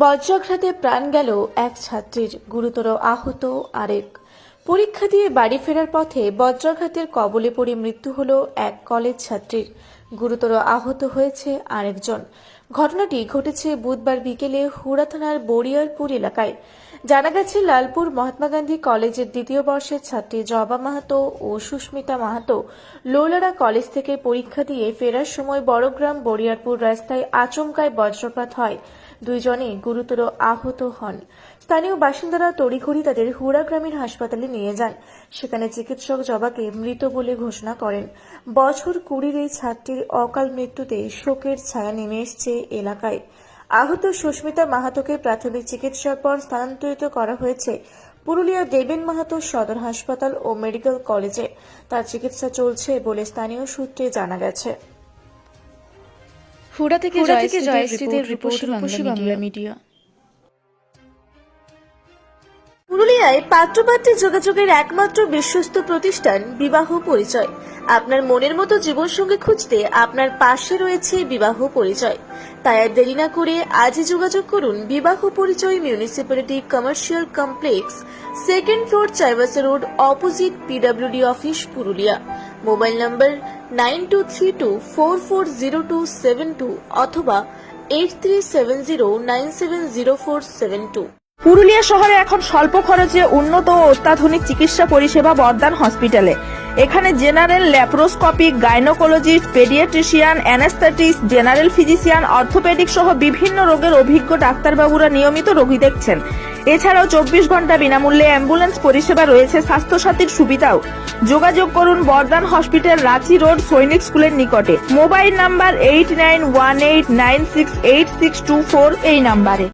বজ্রাঘাতে প্রাণ গেল এক ছাত্রীর, গুরুতর আহত আরেক। পরীক্ষা দিয়ে বাড়ি ফেরার পথে বজ্রাঘাতের কবলে পড়ে মৃত্যু হলো এক কলেজ ছাত্রীর, গুরুতর আহত হয়েছে আরেকজন। ঘটনাটি ঘটেছে বুধবার বিকেলে হুড়া থানার বড়িয়ারপুর এলাকায়। জানা গেছে, লালপুর মহাত্মা গান্ধী কলেজের দ্বিতীয় বর্ষের ছাত্রী জবা মাহাতো ও সুস্মিতা মাহাতো লোলারা কলেজ থেকে পরীক্ষা দিয়ে ফেরার সময় বড়গ্রাম বড়িয়ারপুর রাস্তায় আচমকায় বজ্রপাত হয়। দুইজনই গুরুতর আহত হন। স্থানীয় বাসিন্দারা তড়িঘড়ি তাদের হুড়া গ্রামীণ হাসপাতালে নিয়ে যান। সেখানে চিকিৎসক জবাকে মৃত বলে ঘোষণা করেন। বছর 20 এই ছাত্রীর অকাল মৃত্যুতে শোকের ছায়া নেমে এসেছে এলাকায়। আহত সুস্মিতা মাহাতোকে প্রাথমিক চিকিৎসার পর স্থানান্তরিত করা হয়েছে পুরুলিয়া দেবেন মাহাতো সদর হাসপাতাল ও মেডিকেল কলেজে। তার চিকিৎসা চলছে বলে স্থানীয় সূত্রে জানা গেছে। হুড়া থেকে জয়শ্রীদের রিপোর্ট, বাংলা মিডিয়া। পুরুলিয়ায় পাত্রপাত্রী যোগাযোগের একমাত্র বিশ্বস্ত প্রতিষ্ঠান বিবাহ পরিচয়। আপনার মনের মতো জীবনসঙ্গী খুঁজতে আপনার পাশে রয়েছে বিবাহ পরিচয়। তাই আর দেরি না করে আজই যোগাযোগ করুন বিবাহ পরিচয় municipality commercial complex, 2nd floor, Chaibasa road, opposite PWD office, Purulia. Mobile নম্বর 9232440272 অথবা 8370970472। পুরুলিয়া শহরে এখন স্বল্প খরচে উন্নত ও অত্যাধুনিক চিকিৎসা পরিষেবা বর্দান হসপিটালে। এখানে general, laparoscopic, gynaecologist, paediatrician, anaesthetist, general physician, orthopaedic সহ বিভিন্ন রোগের অভিজ্ঞ ডাক্তারবাবুরা নিয়মিত রোগী দেখছেন। এছাড়াও 24 ঘন্টা বিনামূল্যে অ্যাম্বুলেন্স পরিষেবা রয়েছে, স্বাস্থ্যসাথীর সুবিধাও। যোগাযোগ করুন বর্দান হসপিটাল, রাঁচি রোড, সৈনিক স্কুলের নিকটে। মোবাইল নাম্বার 8918968624 এই নাম্বারে।